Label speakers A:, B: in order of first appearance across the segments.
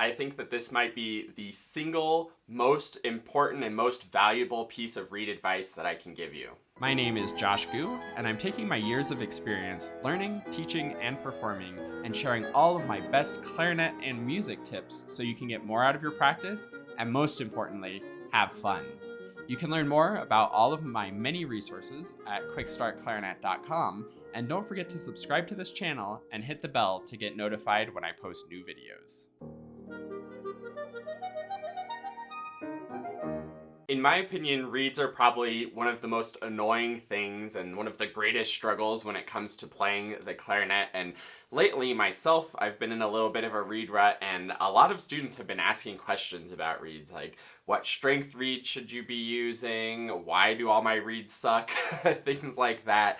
A: I think that this might be the single most important and most valuable piece of reed advice that I can give you. My name is Josh Gu, and I'm taking my years of experience learning, teaching, and performing, and sharing all of my best clarinet and music tips so you can get more out of your practice, and most importantly, have fun. You can learn more about all of my many resources at QuickStartClarinet.com, and don't forget to subscribe to this channel and hit the bell to get notified when I post new videos. In my opinion, reeds are probably one of the most annoying things and one of the greatest struggles when it comes to playing the clarinet. And lately, myself, I've been in a little bit of a reed rut, and a lot of students have been asking questions about reeds, like what strength reed should you be using? Why do all my reeds suck? Things like that.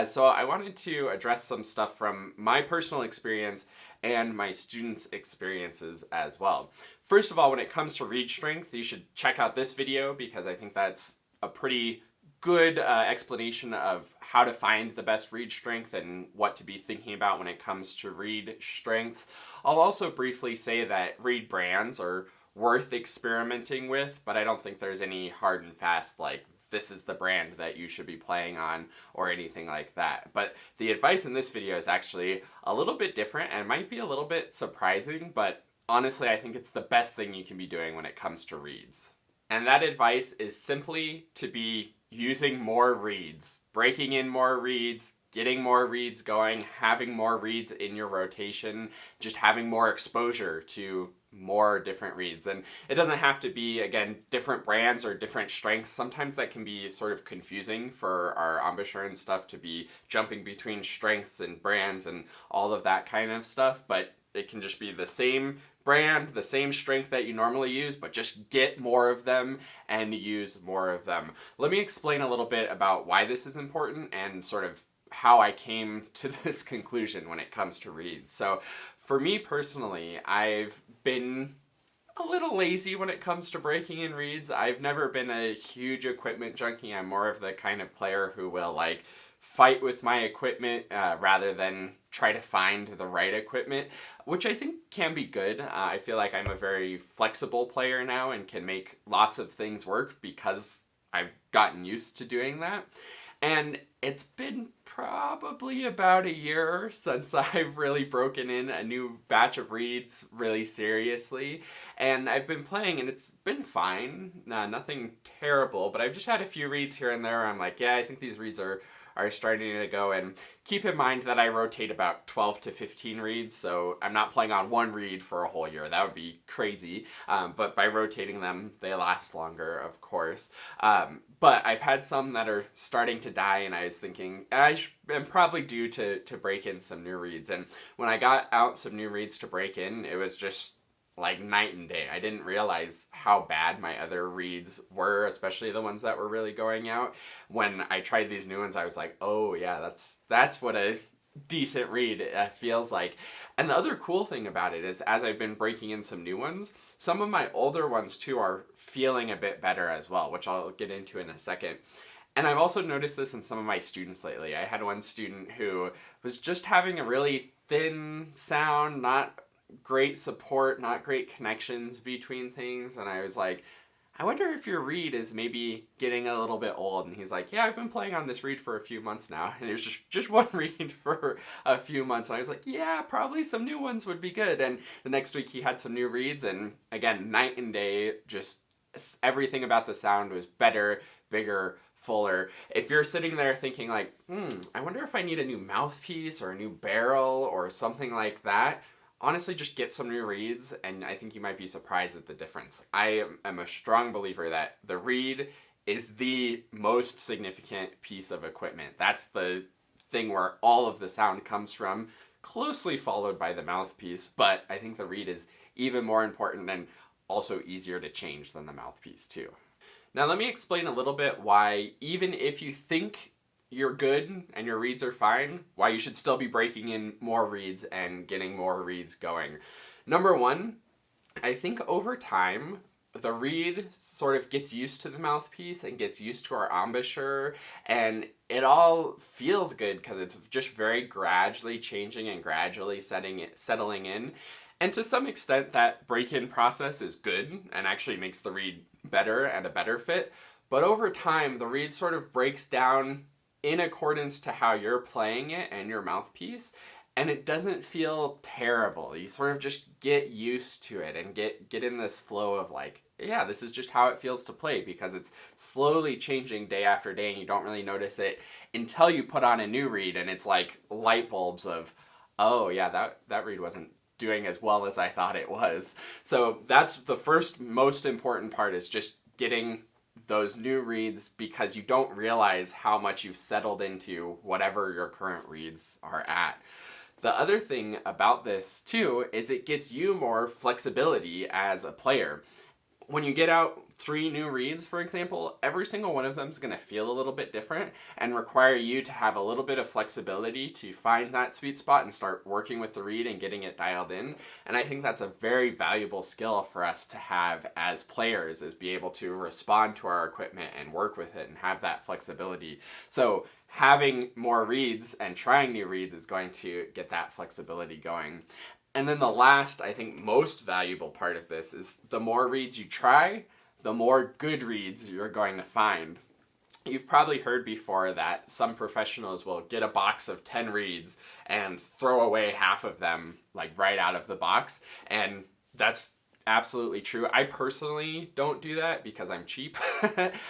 A: So I wanted to address some stuff from my personal experience and my students' experiences as well. First of all, when it comes to reed strength, you should check out this video because I think that's a pretty good explanation of how to find the best reed strength and what to be thinking about when it comes to reed strengths. I'll also briefly say that reed brands are worth experimenting with, but I don't think there's any hard and fast like this is the brand that you should be playing on or anything like that. But the advice in this video is actually a little bit different and might be a little bit surprising, but honestly, I think it's the best thing you can be doing when it comes to reeds. And that advice is simply to be using more reeds, breaking in more reeds, getting more reeds going, having more reeds in your rotation, just having more exposure to more different reeds. And it doesn't have to be, again, different brands or different strengths. Sometimes that can be sort of confusing for our embouchure and stuff to be jumping between strengths and brands and all of that kind of stuff, but it can just be the same brand, the same strength that you normally use, but just get more of them and use more of them. Let me explain a little bit about why this is important and sort of how I came to this conclusion when it comes to reeds. So for me personally, I've been a little lazy when it comes to breaking in reeds. I've never been a huge equipment junkie. I'm more of the kind of player who will like fight with my equipment rather than try to find the right equipment, which I think can be good. I feel like I'm a very flexible player now and can make lots of things work because I've gotten used to doing that. And it's been probably about a year since I've really broken in a new batch of reeds really seriously. And I've been playing and it's been fine. Nothing terrible, but I've just had a few reeds here and there. I'm like, yeah, I think these reeds are starting to go. And keep in mind that I rotate about 12 to 15 reeds, so I'm not playing on one reed for a whole year. That would be crazy. But by rotating them, they last longer, of course. But I've had some that are starting to die, and I was thinking, I'm probably due to break in some new reeds. And when I got out some new reeds to break in, it was just like night and day. I didn't realize how bad my other reeds were, especially the ones that were really going out. When I tried these new ones, I was like, oh yeah, that's what a decent reed feels like. And the other cool thing about it is, as I've been breaking in some new ones, some of my older ones too are feeling a bit better as well, which I'll get into in a second. And I've also noticed this in some of my students lately. I had one student who was just having a really thin sound, not great support, not great connections between things, and I was like, I wonder if your reed is maybe getting a little bit old. And he's like, yeah, I've been playing on this reed for a few months now. And it was just one reed for a few months. And I was like, yeah, probably some new ones would be good. And the next week he had some new reeds, and again, night and day, just everything about the sound was better, bigger, fuller. If you're sitting there thinking like, I wonder if I need a new mouthpiece or a new barrel or something like that, honestly, just get some new reeds, and I think you might be surprised at the difference. I am a strong believer that the reed is the most significant piece of equipment. That's the thing where all of the sound comes from, closely followed by the mouthpiece, but I think the reed is even more important and also easier to change than the mouthpiece too. Now let me explain a little bit why, even if you think you're good and your reeds are fine, why you should still be breaking in more reeds and getting more reeds going. Number one, I think over time, the reed sort of gets used to the mouthpiece and gets used to our embouchure, and it all feels good because it's just very gradually changing and gradually settling in. And to some extent, that break-in process is good and actually makes the reed better and a better fit. But over time, the reed sort of breaks down in accordance to how you're playing it and your mouthpiece, and it doesn't feel terrible. You sort of just get used to it and get in this flow of like, yeah, this is just how it feels to play, because it's slowly changing day after day and you don't really notice it until you put on a new reed and it's like light bulbs of, oh yeah, that reed wasn't doing as well as I thought it was. So that's the first most important part, is just getting those new reeds, because you don't realize how much you've settled into whatever your current reeds are at. The other thing about this too is it gets you more flexibility as a player. When you get out 3 new reeds, for example, every single one of them is going to feel a little bit different and require you to have a little bit of flexibility to find that sweet spot and start working with the reed and getting it dialed in. And I think that's a very valuable skill for us to have as players, is be able to respond to our equipment and work with it and have that flexibility. So having more reeds and trying new reeds is going to get that flexibility going. And then the last, I think, most valuable part of this is the more reeds you try, the more good reeds you're going to find. You've probably heard before that some professionals will get a box of 10 reeds and throw away half of them like right out of the box. And that's absolutely true. I personally don't do that because I'm cheap.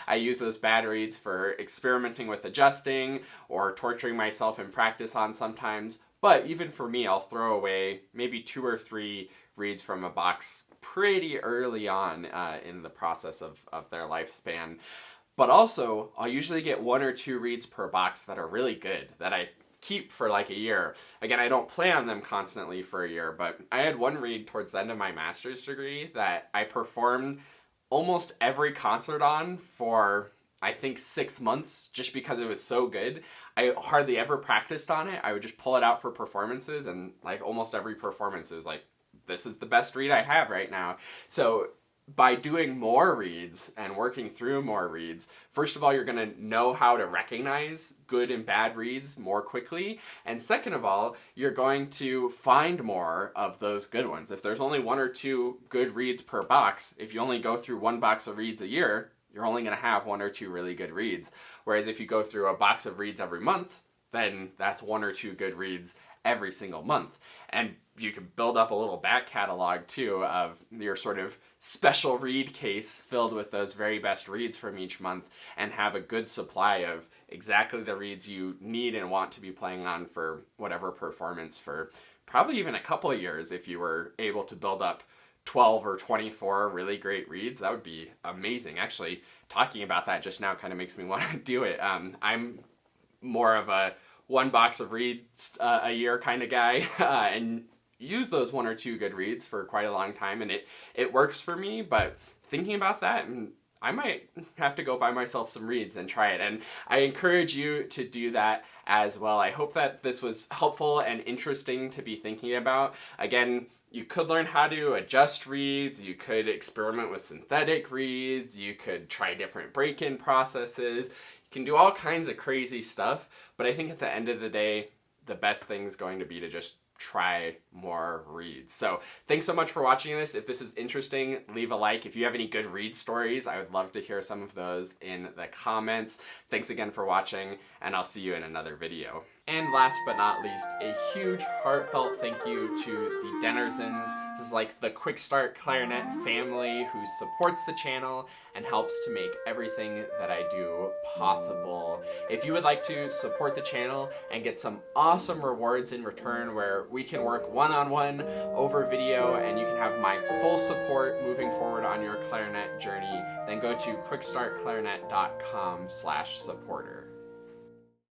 A: I use those bad reeds for experimenting with adjusting or torturing myself in practice on sometimes. But even for me, I'll throw away maybe 2 or 3 reeds from a box pretty early on in the process of their lifespan. But also, I'll usually get 1 or 2 reeds per box that are really good, that I keep for like a year. Again, I don't play on them constantly for a year, but I had 1 reed towards the end of my master's degree that I performed almost every concert on for, I think, 6 months, just because it was so good. I hardly ever practiced on it. I would just pull it out for performances, and like almost every performance it was like, this is the best reed I have right now. So by doing more reeds and working through more reeds, first of all, you're going to know how to recognize good and bad reeds more quickly. And second of all, you're going to find more of those good ones. If there's only 1 or 2 good reeds per box, if you only go through 1 box of reeds a year, you're only going to have 1 or 2 really good reeds. Whereas if you go through a box of reeds every month, then that's 1 or 2 good reeds every single month. And you can build up a little back catalog too of your sort of special reed case filled with those very best reeds from each month, and have a good supply of exactly the reeds you need and want to be playing on for whatever performance for probably even a couple of years. If you were able to build up 12 or 24 really great reeds, that would be amazing. Actually, talking about that just now kind of makes me want to do it. I'm more of a 1 box of reeds a year kind of guy, and use those 1 or 2 good reeds for quite a long time, and it works for me. But thinking about that, I might have to go buy myself some reeds and try it, and I encourage you to do that as well. I hope that this was helpful and interesting to be thinking about. Again, you could learn how to adjust reeds, you could experiment with synthetic reeds, you could try different break-in processes, you can do all kinds of crazy stuff, but I think at the end of the day, the best thing is going to be to just try more reeds. So thanks so much for watching this. If this is interesting, leave a like. If you have any good reed stories, I would love to hear some of those in the comments. Thanks again for watching, and I'll see you in another video. And last but not least, a huge heartfelt thank you to the Dennersons. This is like the QuickStart Clarinet family who supports the channel and helps to make everything that I do possible. If you would like to support the channel and get some awesome rewards in return, where we can work one-on-one over video and you can have my full support moving forward on your clarinet journey, then go to quickstartclarinet.com/supporter.